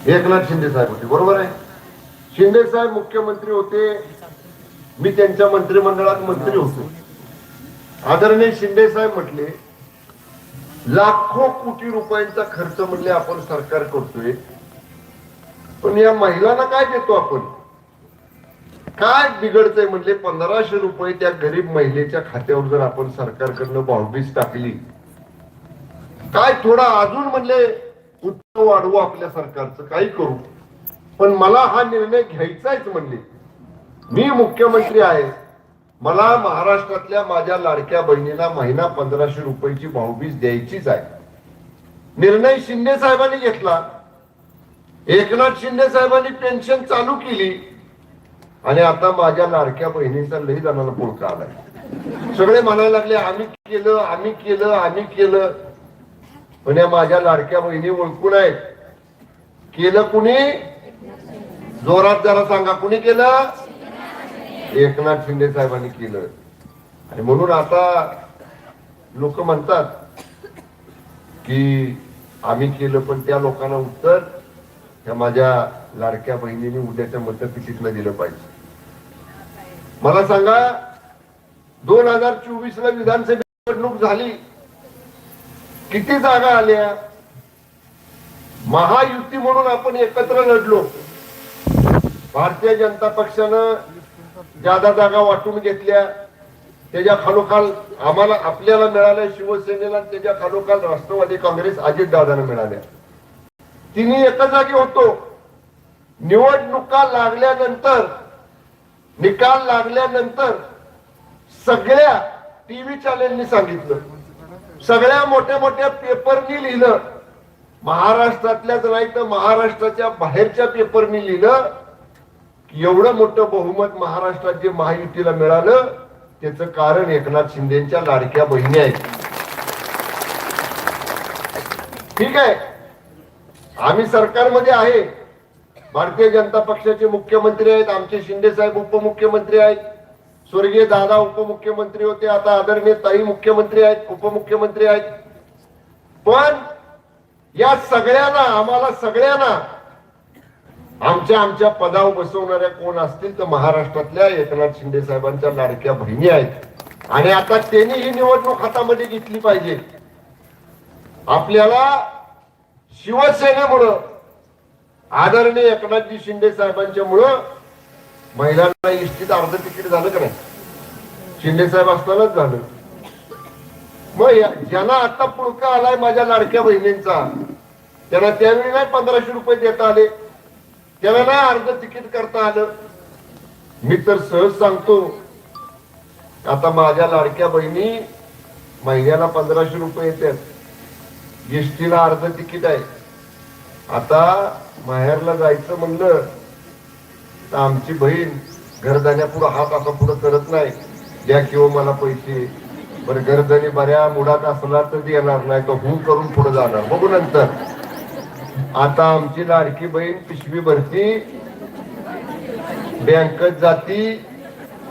एकनाथ शिंदे साहेब होते, बरोबर आहे. शिंदे साहेब मुख्यमंत्री होते, मी त्यांच्या मंत्रिमंडळात मंत्री होतो. आदरणीय शिंदे साहेब म्हटले लाखो कोटी रुपयांचा खर्च म्हणले आपण सरकार करतोय, पण या महिलांना काय देतो आपण, काय बिघडतंय म्हणले 1500 रुपये त्या गरीब महिलेच्या खात्यावर जर आपण सरकारकडनं भावबीज टाकली, काय थोडा अजून म्हणले उत्सव वाढवू आपल्या सरकारचं, काही करू, पण मला हा निर्णय घ्यायचाच म्हणले. मी मुख्यमंत्री आहे, मला महाराष्ट्रातल्या माझ्या लाडक्या बहिणीला महिना 1500 रुपयाची भावबीज द्यायचीच आहे. निर्णय शिंदे साहेबांनी घेतला. एकनाथ शिंदे साहेबांनी पेन्शन चालू केली आणि आता माझ्या लाडक्या बहिणीचा लई जणांना पुळका आलाय. सगळे म्हणायला लागले आम्ही केलं आम्ही केलं आम्ही केलं, पण या माझ्या लाडक्या बहिणी ओळखून आहेत. केलं कुणी? जोरात जरा सांगा, कुणी केलं? एकनाथ शिंदे साहेबांनी केलं. आणि म्हणून आता लोक म्हणतात की आम्ही केलं, पण त्या लोकांना उत्तर त्या माझ्या लाडक्या बहिणीने उद्याच्या मतपेटीतनं दिलं पाहिजे. मला सांगा 2024 ला विधानसभा निवडणूक झाली, किती जागा आल्या? महायुती म्हणून आपण एकत्र लढलो. भारतीय जनता पक्षानं ज्यादा जागा वाटून घेतल्या, त्याच्या खालोखाल आम्हाला आपल्याला मिळाल्या शिवसेनेला, त्याच्या खालोखाल राष्ट्रवादी काँग्रेस अजितदादांना मिळाल्या. तिन्ही एका जागी होतो. निवडणुका लागल्यानंतर, निकाल लागल्यानंतर सगळ्या टीव्ही चॅनेलनी सांगितलं, सगळ्या मोठ्या मोठ्या पेपरनी लिहिलं, महाराष्ट्रातल्याच नाही तर महाराष्ट्राच्या बाहेरच्या पेपरनी लिहिलं की एवढं मोठं बहुमत महाराष्ट्रात जे महायुतीला मिळालं त्याचं कारण एकनाथ शिंदेच्या लाडक्या बहिणी आहेत. ठीक आहे, आम्ही सरकारमध्ये आहे, भारतीय जनता पक्षाचे मुख्यमंत्री आहेत, आमचे शिंदे साहेब उपमुख्यमंत्री आहेत, स्वर्गीय दादा उपमुख्यमंत्री होते, आता आदरणीय ताई मुख्यमंत्री आहेत, उपमुख्यमंत्री आहेत. पण या सगळ्यांना, आम्हाला सगळ्यांना आमच्या पदावर बसवणाऱ्या कोण असतील तर महाराष्ट्रातल्या एकनाथ शिंदे साहेबांच्या लाडक्या बहिणी आहेत. आणि आता त्यांनी ही निवडणूक हातामध्ये घेतली पाहिजे. आपल्याला शिवसेनेमुळं, आदरणीय एकनाथजी शिंदे साहेबांच्या मुळे महिलांना इष्टित अर्ध तिकीट झालं का नाही? शिंदे साहेब असतानाच झालं. मग ज्यांना आता पुळका आलाय माझ्या लाडक्या बहिणींचा, त्यांना त्यावेळी नाही 1500 रुपये देता आले, त्याला नाही अर्ध तिकीट करता आलं. मी तर सहज सांगतो, आता माझ्या लाडक्या बहिणी महिन्याला 1500 रुपये येतात, एसटीला अर्ध तिकीट आहे. आता माहेरला जायचं म्हणलं तर आमची बहीण घरदाण्यापुढं हात असा पुढं करत नाही, द्या किंवा मला पैसे. बरं घरदानी बऱ्या मुडात असला तर देणार, नाही तर हू करून पुढे जाणार, बघू नंतर. आता आमची लाडकी बहीण पिशवी भरती, बँकेत जाती,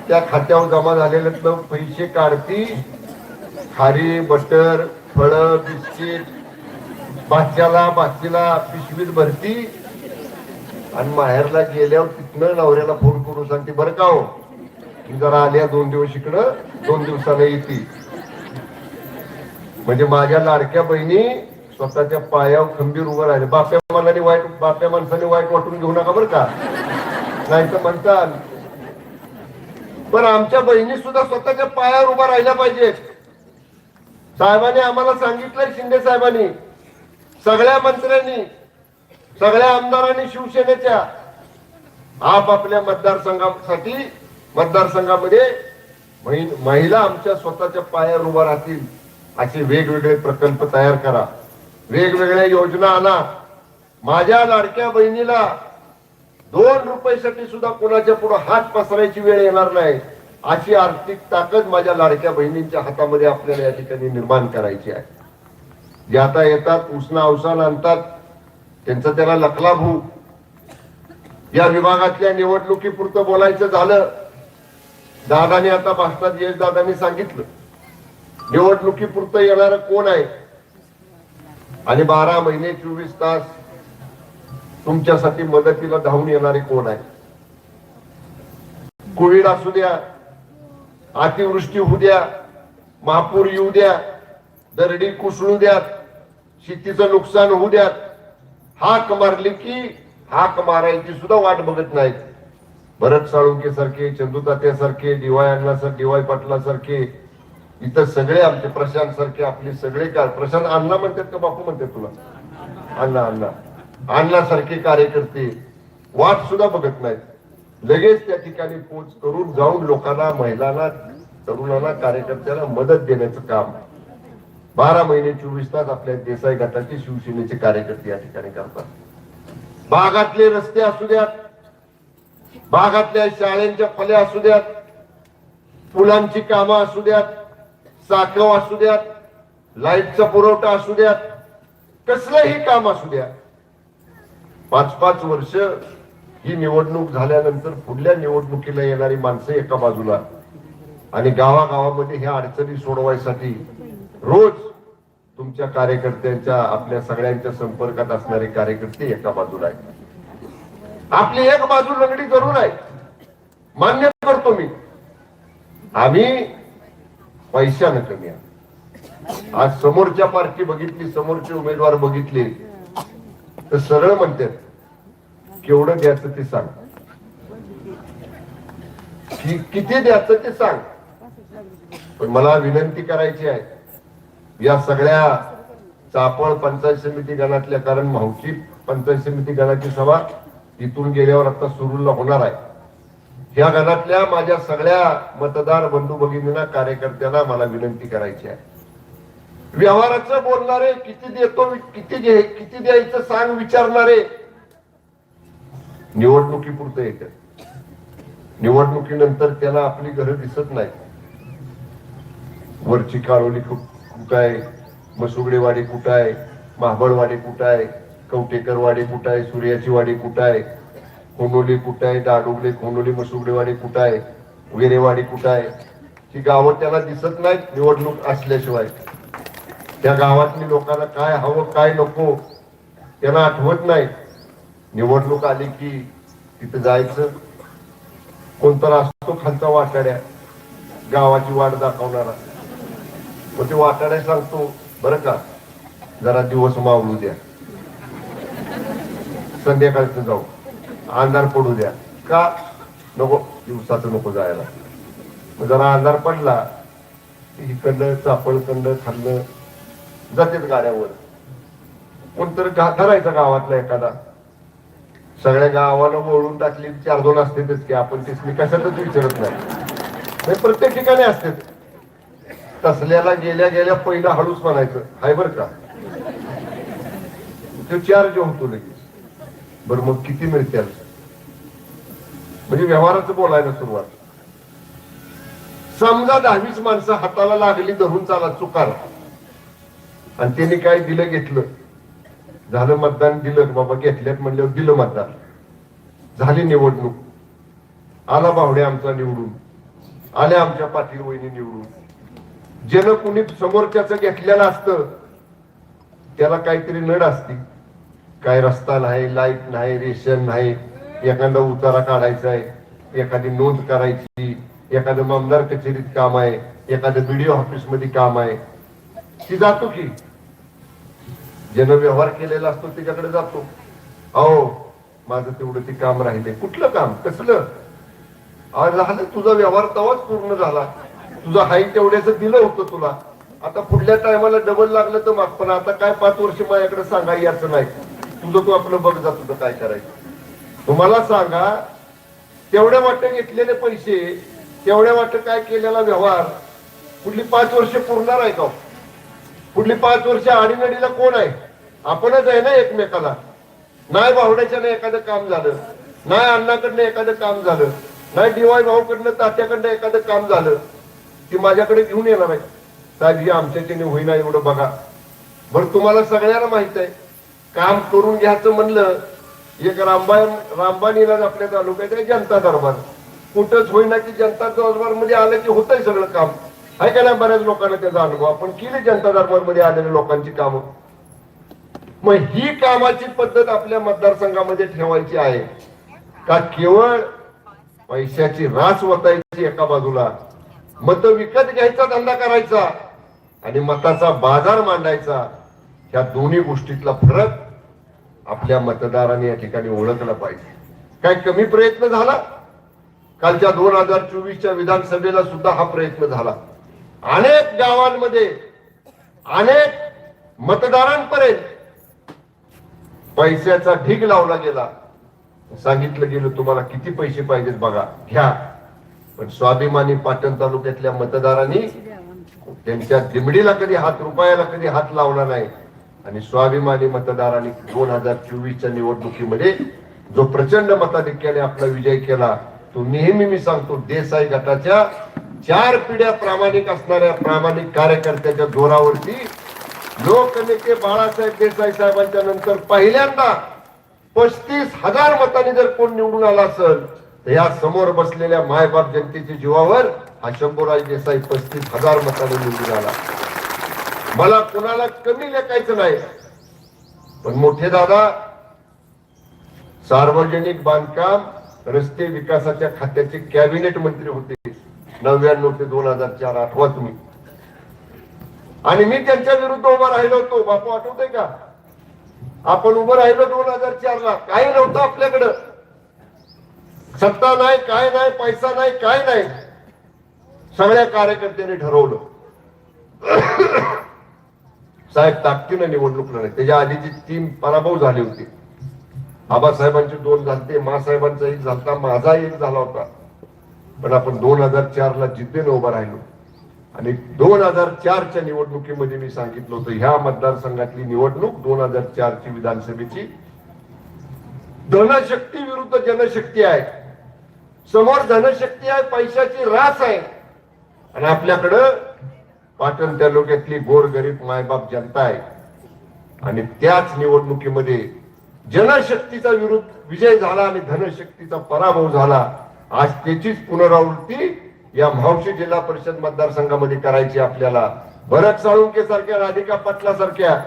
त्या खात्यावर जमा झालेले पैसे काढती, खारी बटर फळं बिस्किट भाच्याला पिशवीत भरती आणि माहेरला गेल्यावर तिथनं नवऱ्याला फोन करून सांगते, बरं का हो जरा आल्या 2 दिवस इकडं, 2 दिवसाला येते. म्हणजे माझ्या लाडक्या बहिणी स्वतःच्या पायावर खंबीर उभं राहिले. बाप्या माणसाने वाईट वाटून घेऊ नका बरं का, नाही तर म्हणताल. पण आमच्या बहिणी सुद्धा स्वतःच्या पायावर उभा राहिल्या पाहिजेत. साहेबांनी आम्हाला सांगितलंय, शिंदे साहेबांनी, सगळ्या मंत्र्यांनी, सगळ्या आमदारांनी शिवसेनेच्या आपापल्या मतदारसंघासाठी, मतदारसंघामध्ये महिला आमच्या स्वतःच्या पायावर उभा राहतील असे वेगवेगळे प्रकल्प तयार करा, वेगवेगळ्या योजना आणा. माझ्या लाडक्या बहिणीला 2 रुपयासाठी सुद्धा कोणाच्या पुढे हात पसरायची वेळ येणार नाही, अशी आर्थिक ताकद माझ्या लाडक्या बहिणींच्या हातामध्ये आपल्याला या ठिकाणी निर्माण करायची आहे. जे आता येतात उसना अवसान आणतात, त्यांचा त्याला लखलाभू. या विभागातल्या निवडणुकीपुरतं बोलायचं झालं, दादानी आता भाषणात यश दादांनी सांगितलं निवडणुकीपुरतं येणार कोण आहे आणि 12 महिने 24 तास तुमच्यासाठी मदतीला धावून येणारे कोण आहे? कोविड असू द्या, अतिवृष्टी होऊ द्या, महापूर येऊ द्या, दरडी कोसळू द्यात, शेतीचं नुकसान होऊ द्यात, हाक मारली की हाक मारायची सुद्धा वाट बघत नाहीत. भरत साळुंके सारखे, चंदुतात्यासारखे, डीवाय पाटलासारखे, इतर सगळे आमचे प्रशांत सारखे, आपले सगळे प्रशांत अण्णा म्हणतात का बापू म्हणतात तुला? अण्णा सारखे कार्यकर्ते वाट सुद्धा बघत नाहीत. लगेच त्या ठिकाणी पोच करून जाऊन लोकांना, महिलांना, तरुणांना, कार्यकर्त्यांना मदत देण्याचं काम 12 महिने 24 तास आपल्या देसाई गटाचे, शिवसेनेचे कार्यकर्ते या ठिकाणी करतात. भागातले रस्ते असू द्यात, भागातल्या शाळांच्या फल्या असू द्यात, पुलांची कामं असू द्यात, साखव असू द्यात, लाईटचा पुरवठा असू द्यात, कसलंही काम असू द्या, 5-5 वर्ष ही निवडणूक झाल्यानंतर पुढल्या निवडणुकीला येणारी माणसं एका बाजूला आणि गावागावामध्ये ह्या अडचणी सोडवायसाठी रोज तुमच्या कार्यकर्त्यांच्या, आपल्या सगळ्यांच्या संपर्कात असणारे कार्यकर्ते एका बाजूला आहेत. आपली एक बाजू लंगडी जरूर आहे, मान्य करतो मी. आम्ही पैशानं कमी आहे. आज समोरच्या पार्टी बघितली, समोरचे उमेदवार बघितले तर सरळ म्हणतात केवढं द्यायचं ते सांग, किती द्यायचं ते सांग. पण मला विनंती करायची आहे, या सगळ्या चापळ पंचायत समिती गणातल्या, कारण माहुची पंचायत समिती गणाची सभा इथून गेल्यावर आता सुरूला होणार आहे, ह्या गणातल्या माझ्या सगळ्या मतदार बंधू भगिनींना, कार्यकर्त्यांना मला विनंती करायची आहे, व्यवहाराचं बोलणारे, किती देतो, किती द्यायचं सांग विचारणारे निवडणुकीपुरतं येतात. निवडणुकीनंतर त्याला आपली घरं दिसत नाही. वरची काळोली कुठं आहे, मसुगडेवाडी कुठं आहे, महाबळवाडी कुठं आहे, कवटेकरवाडी कुठं आहे, सूर्याची वाडी कुठं आहे, खोनोली कुठं आहे, दाडुगले, खोनोली, मसुगडेवाडी कुठं आहे, वेरेवाडी कुठं आहे, ही गावं त्याला दिसत नाहीत निवडणूक असल्याशिवाय. त्या गावातली लोकांना काय हवं काय नको त्यांना आठवत नाही. निवडणूक आली की तिथं जायचं, कोणतर असतो खालचा वाटाड्या, गावाची वाट दाखवणारा, मग ते वाटाड्या सांगतो बरं का जरा दिवस मावळू द्या, संध्याकाळचं जाऊ, अंधार पडू द्या. का नको, दिवसाचं नको जायला. मग जरा अंधार पडला इकडलं चापळकंड खाल्लं जातेच गाड्यावर. कोणतरी धरायचा गावातला एखादा, सगळ्या गावाला वळून टाकली 4-2 असतेच की, आपण तिसरी कशातच विचारत नाही, प्रत्येक ठिकाणी असते. तसल्याला गेल्या गेल्या पहिला हळूच म्हणायचं हाय बर का, तो 4 जे होतो लगेच. बरं मग किती मिळते, म्हणजे व्यवहाराचं बोलायला सुरुवात. समजा 10-20 माणसं हाताला लागली धरून चाला चुकार, आणि त्यांनी काय दिलं घेतलं, झालं मतदान, दिलं बाबा घेतल्यात म्हणल्यावर दिलं मतदान, झाली निवडणूक, आला बावड्या आमचा निवडून, आल्या आमच्या पाटील वहिनी निवडून. ज्यानं कुणी समोरच्याच घेतलेलं असतं त्याला काहीतरी नड असती, काय रस्ता नाही, लाईट नाही, रेशन नाही, एखादा उतारा काढायचा आहे, एखादी नोंद करायची, एखादं मामदार कचेरीत काम आहे, एखादं बीडीओ ऑफिस मध्ये काम आहे, ती जातो की ज्यानं व्यवहार केलेला असतो त्याच्याकडे जातो. अहो माझं तेवढं ते काम राहिले. कुठलं काम, कसलं? आज झालं तुझा व्यवहार तेव्हाच पूर्ण झाला, तुझा हाई तेवढ्याच दिलं होतं तुला, आता पुढल्या टायमाला डबल लागलं तर माग, पण आता काय 5 वर्ष माझ्याकडे सांगा याचं नाही, तुझं तू आपलं बघ जा, तुझं काय करायचं. तुम्हाला सांगा, तेवढ्या वाटत घेतलेले पैसे, तेवढ्या वाटत काय केलेला व्यवहार पुढली 5 वर्ष पुरणार आहे का? पुढली 5 वर्ष आडीनडीला कोण आहे? आपणच आहे ना एकमेकाला. नाही बावड्याच्यानं एखादं काम झालं, नाही अण्णाकडनं एखादं काम झालं, नाही डीवाय भाऊकडनं तात्याकडनं एखादं काम झालं, ती माझ्याकडे घेऊन येणार आहे, साहेब ही आमच्याच्याने होईना एवढं बघा. बरं तुम्हाला सगळ्यांना माहित आहे, काम करून घ्यायचं म्हणलं, एक रामबाण इलाज आपल्या तालुक्यात आहे जनता दरबार, कुठंच होईना की जनता दरबार मध्ये आलं की होतंय सगळं काम. आहे का नाही? बऱ्याच लोकांना त्याचा अनुभव, आपण केले जनता दरबार मध्ये आलेल्या लोकांची कामं. मग ही कामाची पद्धत आपल्या मतदारसंघामध्ये ठेवायची आहे का केवळ पैशाची रास वतायची एका बाजूला, मत विकत घ्यायचा धंदा करायचा आणि मताचा बाजार मांडायचा? या दोन्ही गोष्टीतला फरक आपल्या मतदारांनी या ठिकाणी ओळखला पाहिजे. काय कमी प्रयत्न झाला? कालच्या 2024च्या विधानसभेला सुद्धा हा प्रयत्न झाला. अनेक गावांमध्ये अनेक मतदारांपर्यंत पैशाचा ढीग लावला गेला. सांगितलं गेलं तुम्हाला किती पैसे पाहिजेत बघा घ्या. पण स्वाभिमानी पाटण तालुक्यातल्या मतदारांनी त्यांच्या दिमडीला कधी रुपयाला कधी हात लावला नाही. आणि स्वाभिमानी मतदारांनी 2024च्या निवडणुकीमध्ये जो प्रचंड मताधिक्याने आपला विजय केला, तो नेहमी मी सांगतो देसाई गटाच्या 4 पिढ्या प्रामाणिक असणाऱ्या प्रामाणिक कार्यकर्त्याच्या जोरावरती लोकनेते बाळासाहेब देसाई साहेबांच्या नंतर पहिल्यांदा 35,000 मतांनी जर कोण निवडून आला असेल तर या समोर बसलेल्या मायबाप जनतेच्या जीवावर हा शंभूराज देसाई 35,000 मतांनी निवडून आला. मला कुणाला कमी लेखायचं नाही. पण मोठे दादा सार्वजनिक बांधकाम रस्ते विकासाच्या खात्याचे कॅबिनेट मंत्री होते 99 ते 2004. आठवा तुम्ही. आणि मी त्यांच्या विरुद्ध उभा राहिलो होतो. बापू आठवतंय का? आपण उभं राहिलो 2004 ला. काही नव्हतं आपल्याकडं, सत्ता नाही, काय नाही, पैसा नाही, काय नाही. सगळ्या कार्यकर्त्यांनी ठरवलं साहेब ताकदीनं निवडणूक लढायची. त्याच्या आधीची 3 पराभव झाले होते. आबासाहेबांचे 2 झालते, मासाहेबांचा 1 झालता, माझा 1 झाला होता. पण आपण 2004 ला जिद्दीनं उभा राहिलो. आणि 2004च्या निवडणुकीमध्ये मी सांगितलं होतं ह्या मतदारसंघातली निवडणूक 2004 ची विधानसभेची धनशक्ती विरुद्ध जनशक्ती आहे. समोर धनशक्ती आहे, पैशाची रास आहे. आणि आपल्याकडं पाटण तालुक्यातली गोरगरीब मायबाप जनता आहे. आणि त्याच निवडणुकीमध्ये जनशक्तीचा विरुद्ध विजय झाला आणि धनशक्तीचा पराभव झाला. आज त्याचीच पुनरावृत्ती या म्हावशी जिल्हा परिषद मतदारसंघामध्ये करायची आपल्याला. भरत साळुंके सारख्या, राधिका पाटला सारख्या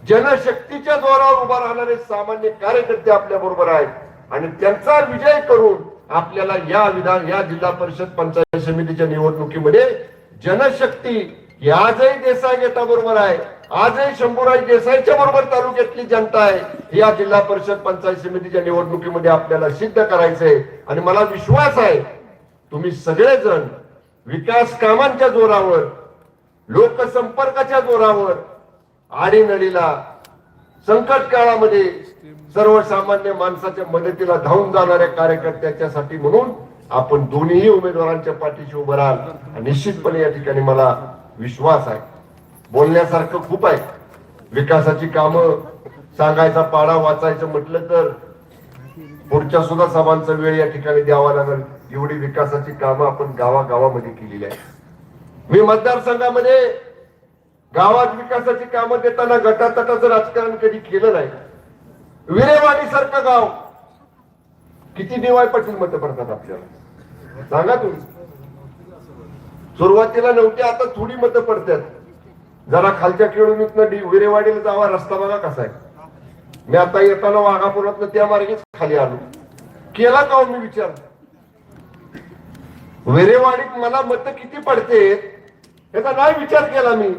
जनशक्तीच्या जोरावर उभा राहणारे सामान्य कार्यकर्ते आपल्या बरोबर आहेत. आणि त्यांचा विजय करून आपल्याला या जिल्हा परिषद पंचायत समितीच्या निवडणुकीमध्ये जनशक्ती आजही देसाई गटाबरोबर आहे, आजही शंभूराज देसाईच्या बरोबर तालुक्यातली जनता आहे. या जिल्हा परिषद पंचायत समितीच्या निवडणुकीमध्ये आपल्याला सिद्ध करायचंय. आणि मला विश्वास आहे तुम्ही सगळेजण विकास कामांच्या जोरावर, लोकसंपर्काच्या जोरावर, आडीनडीला संकट काळामध्ये सर्वसामान्य माणसाच्या मदतीला धावून जाणाऱ्या कार्यकर्त्याच्यासाठी म्हणून आपण दोन्ही उमेदवारांच्या पाठीशी उभं राहाल. निश्चितपणे या ठिकाणी मला विश्वास आहे. बोलण्यासारखं खूप आहे. विकासाची कामं सांगायचा पाडा वाचायचं म्हटलं तर पुढच्या सुद्धा सभांचा वेळ या ठिकाणी द्यावा लागेल. एवढी विकासाची कामं आपण गावागावामध्ये केलेली आहे. मी मतदारसंघामध्ये गावात विकासाची कामं देताना गटातटाचं राजकारण कधी केलं नाही. विरेवाडी सारखं गाव किती DY पाटील मतं पडतात आपल्याला सांगा तुम्ही. सुरुवातीला नव्हती, आता थोडी मतं पडतात. जरा खालच्या केळूनीतनं विरेवाडीला जावा, रस्ता बघा कसा आहे. मी आता येताना वाघापुरातनं त्या मार्गेच खाली आलो. केला का मी विचार? विरेवाडीत मला मतं किती पडते याचा नाही विचार केला मी.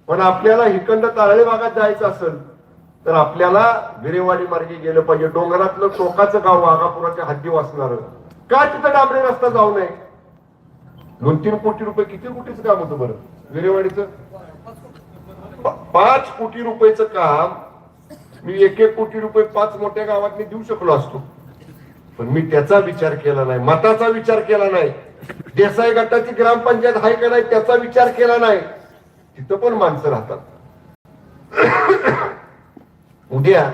पण आपल्याला हिकंड तारळे भागात जायचं असेल तर आपल्याला विरेवाडी मार्गे गेलं पाहिजे. डोंगरातलं टोकाचं गाव वाघापुराच्या हद्दी वाचणार का तिथं डांबरे रस्ता जाऊ नये? 2-3 कोटी रुपये किती कोटीचं काम होतं बरं विरेवाडीचं? 5 कोटी रुपयाचं काम मी 1-1 कोटी रुपये 5 मोठ्या गावात देऊ शकलो असतो. पण मी त्याचा विचार केला नाही, मताचा विचार केला नाही. देसाई गटाची ग्रामपंचायत आहे का नाही त्याचा विचार केला नाही. तिथं पण माणसं राहतात. उद्या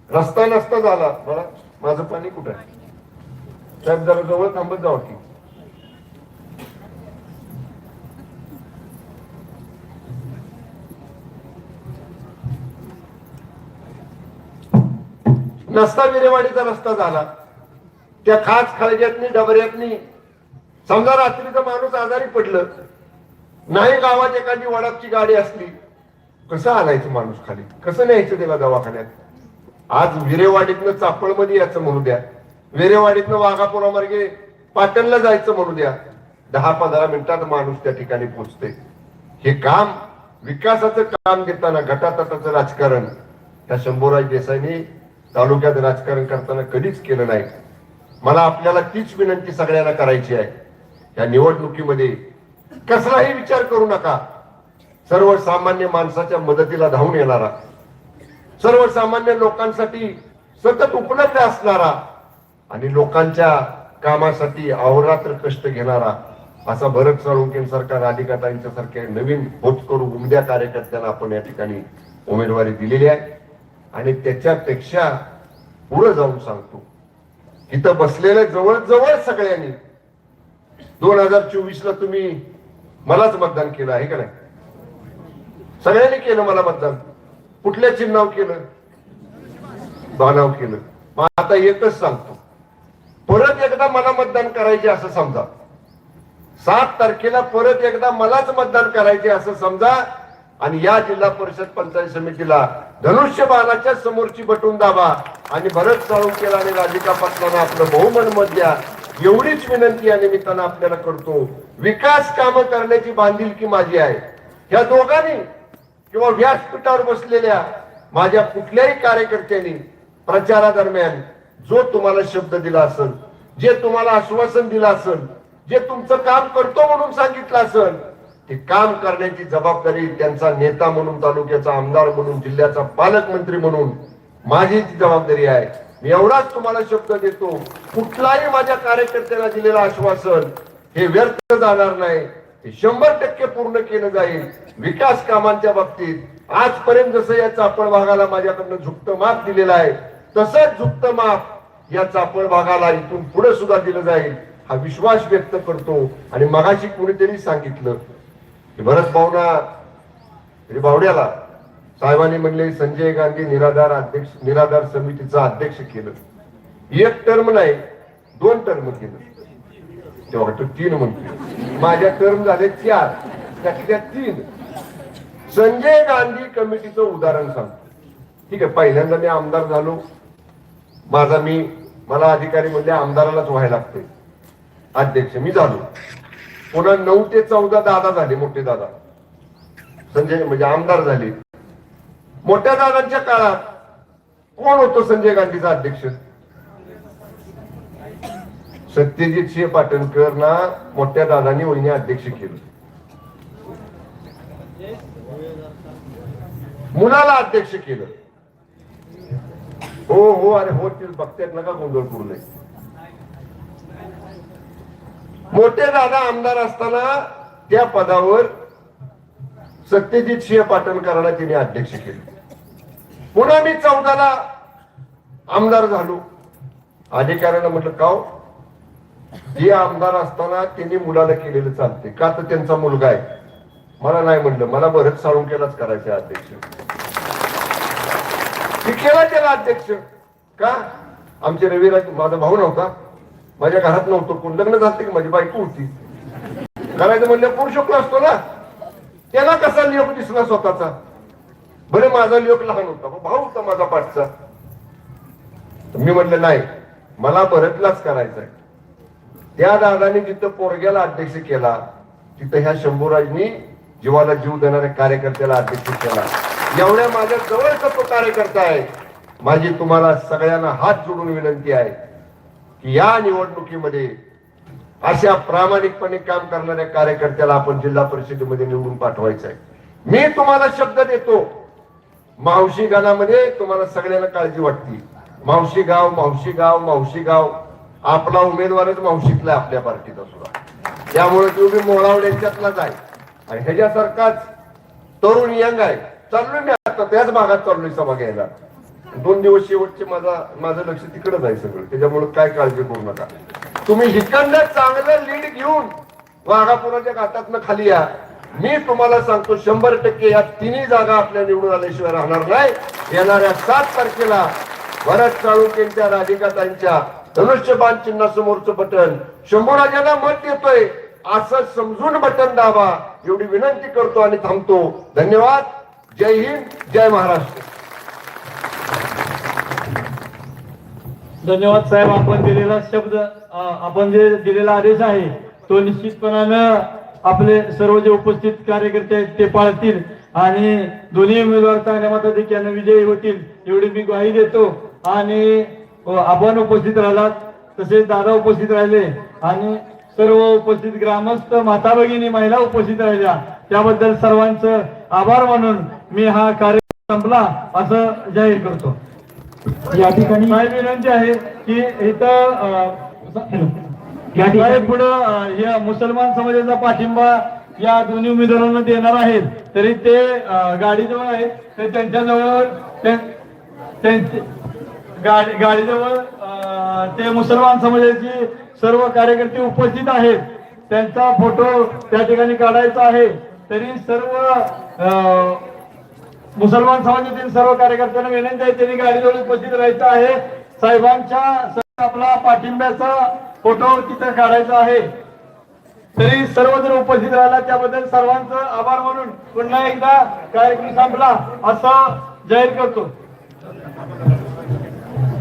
रस्ता नसता झाला, मला माझं पाणी कुठं आहे साहेब? जरा जवळ थांबत जावं की. नसता विरेवाडीचा रस्ता झाला, त्या खास खळग्यातनी डबऱ्यातनी समजा रात्रीचा माणूस आजारी पडलं नाही, गावात एखादी वडापची गाडी असली कसं आणायचं माणूस खाली, कसं न्यायचं त्याला दवाखान्यात? आज विरेवाडीतनं चापळमध्ये यायचं म्हणू द्या, विरेवाडीतनं वाघापुरामार्गे पाटणला जायचं म्हणू द्या, 10-15 मिनिटात माणूस त्या ठिकाणी पोहोचते. हे काम, विकासाचं काम देताना गटातटाचं राजकारण त्या शंभूराज देसाईंनी तालुक्यात राजकारण करताना कधीच केलं नाही. मला आपल्याला तीच विनंती सगळ्यांना करायची आहे, या निवडणुकीमध्ये कसलाही विचार करू नका. सर्वसामान्य माणसाच्या मदतीला धावून येणारा, सर्वसामान्य लोकांसाठी सतत उपलब्ध असणारा आणि लोकांच्या कामासाठी अहोरात्र कष्ट घेणारा असा भरत साळुंखेंसारखा, राधिकाताईंच्या सारख्या नवीन होतकरू उमद्या कार्यकर्त्यांना आपण या ठिकाणी उमेदवारी दिलेली आहे. आणि त्याच्यापेक्षा पुढे जाऊन सांगतो, इथं बसलेल्या जवळ सगळ्यांनी 2024 ला तुम्ही मलाच मतदान केलं आहे का नाही? सगळ्यांनी केलं मला मतदान. कुठल्या चिन्हावर केलं? बाणावर केलं. मग आता एकच सांगतो, परत एकदा मला मतदान करायचे असं समजा, 7 तारखेला परत एकदा मलाच मतदान करायचे असं समजा आणि या जिल्हा परिषद पंचायत समितीला धनुष्यबाणाच्या समोरची बटून दाबा आणि भरत साळुंखेला आणि राधिका पाटलांना आपलं बहुमत मत द्या. एवढीच विनंती या निमित्तानं आपल्याला करतो. विकास कामं करण्याची बांधिलकी माझी आहे. या दोघांनी किंवा व्यासपीठावर बसलेल्या माझ्या कुठल्याही कार्यकर्त्यांनी प्रचारादरम्यान जो तुम्हाला शब्द दिला असेल, जे तुम्हाला आश्वासन दिलं असेल, जे तुमचं काम करतो म्हणून सांगितलं असेल, ते काम करण्याची जबाबदारी त्यांचा नेता म्हणून, तालुक्याचा आमदार म्हणून, जिल्ह्याचा पालकमंत्री म्हणून माझी ती जबाबदारी आहे. मी एवढाच तुम्हाला शब्द देतो, कुठलाही माझ्या कार्यकर्त्यांना दिलेलं आश्वासन हे व्यर्थ जाणार नाही, ते 100% पूर्ण केलं जाईल. विकास कामांच्या बाबतीत आजपर्यंत जसं या चापळ भागाला माझ्याकडनं झुकतं माप दिलेलं आहे, तसंच झुकतं माप या चापळ भागाला इथून पुढे सुद्धा दिलं जाईल हा विश्वास व्यक्त करतो. आणि मगाशी कुणीतरी सांगितलं की भरत भाऊना बावड्याला साहेबांनी म्हणले संजय गांधी निराधार समितीचा अध्यक्ष केलं. 1 टर्म नाही 2 टर्म केलं, तेव्हा 3 म्हणतो. माझ्या टर्म झाले 4, त्यातल्या 3. संजय गांधी कमिटीचं उदाहरण सांगतो. ठीक आहे, पहिल्यांदा मी आमदार झालो, मला अधिकारी म्हणजे आमदारालाच व्हायला लागते अध्यक्ष, मी झालो. पुन्हा 9 ते 14 दादा झाले, मोठे दादा संजय म्हणजे आमदार झाले. मोठ्या दादांच्या काळात कोण होतो संजय गांधीचा अध्यक्ष? सत्यजित सिंह पाटणकर ना मोठ्या दादांनी वहिनी अध्यक्ष केलं. मुलाला अध्यक्ष केलं. हो अरे हो, ते बघतात नका गोंधळ करू नये. मोठे दादा आमदार असताना त्या पदावर सत्यजित सिंह पाटणकरांना तिने अध्यक्ष केले. पुन्हा मी 14ला आमदार झालो. अधिकाऱ्यांना म्हटलं का हे आमदार असताना त्यांनी मुलाला केलेलं चालते का, तर त्यांचा मुलगा आहे. मला नाही म्हणलं, मला भरत साळुंखेलाच करायचं अध्यक्ष. केला त्याला अध्यक्ष का? आमचे रविराज माझा भाऊ नव्हता, माझ्या घरात नव्हतो कोण, लग्न झालं की माझी बायको होती. करायचं म्हणलं कोण शकलो असतो ना, त्याला कसा लिओक दिसला स्वतःचा? बरे माझा लिओक लहान होता, भाऊ होता माझा पाठचा. मी म्हणलं नाही, मला भरतलाच करायचंय. त्या दादाने जिथं पोरग्याला अध्यक्ष केला, तिथं ह्या शंभूराजनी जीवाला जीव देणाऱ्या कार्यकर्त्याला अध्यक्ष केला. एवढ्या माझ्या जवळचा तो कार्यकर्ता आहे. माझी तुम्हाला सगळ्यांना हात जोडून विनंती आहे की या निवडणुकीमध्ये अशा प्रामाणिकपणे काम करणाऱ्या कार्यकर्त्याला आपण जिल्हा परिषदेमध्ये निवडून पाठवायचं आहे. मी तुम्हाला शब्द देतो, मावशी गावामध्ये तुम्हाला सगळ्यांना काळजी वाटते. मावशी गाव आपला उमेदवारच मावशीतला आपल्या पार्टीचा सुद्धा, त्यामुळे तुम्ही मोळावड्यांच्यातलाच आहे. आणि ह्याच्यासारखाच तरुण यंग आहे. चाललोय मी आता त्याच भागात चाललोय सभा घ्यायला. 2 दिवस शेवटचे माझं लक्ष तिकडेच आहे सगळं, त्याच्यामुळे काय काळजी करू नका. तुम्ही हिकडनं चांगलं लीड घेऊन वाघापुराच्या घाटातनं खाली या. मी तुम्हाला सांगतो 100% या 3 जागा आपल्या निवडून आल्याशिवाय राहणार नाही. येणाऱ्या 7 तारखेला भरत साळुंखेंच्या, राधिकाताईंच्या धनुष्यबाण चिन्हासमोरचं बटन शंभूराजांना मत देतोय असं समजून बटन दाबा, एवढी विनंती करतो आणि थांबतो. धन्यवाद. जय हिंद, जय महाराष्ट्र. धन्यवाद साहेब. आपण दिलेला शब्द आपण जे दिलेला आदेश आहे तो निश्चितपणानं आपले सर्व जे उपस्थित कार्यकर्ते आहेत ते पाळतील आणि दोन्ही उमेदवार चांगल्या मताधिक्याने विजयी होतील एवढी मी ग्वाही देतो. आणि आपण उपस्थित राहिलात, तसेच दादा उपस्थित राहिले आणि सर्व उपस्थित ग्रामस्थ, माता भगिनी, महिला उपस्थित राहिल्या, त्याबद्दल सर्वांचं आभार मानून मी हा कार्यक्रम संपला असं जाहीर करतो. या ठिकाणी माझी विनंती आहे की इथं पुढं या मुसलमान समाजाचा पाठिंबा या दोन्ही उमेदवारांना देणार आहेत, तरी ते गाडीजवळ आहेत, तर त्यांच्याजवळ गाडीजवळ ते मुसलमान समाजाची सर्व कार्यकर्ते उपस्थित आहेत, त्यांचा फोटो त्या ठिकाणी काढायचा आहे. तरी सर्व मुसलमान समाजातील सर्व कार्यकर्त्यांना विनंती आहे त्यांनी गाडीजवळ उपस्थित राहायचं आहे. साहेबांच्या आपला पाठिंब्याचा फोटो तिथं काढायचा आहे. तरी सर्वजण उपस्थित राहिला त्याबद्दल सर्वांचं आभार मानून पुन्हा एकदा कार्यक्रम संपला असं जाहीर करतो.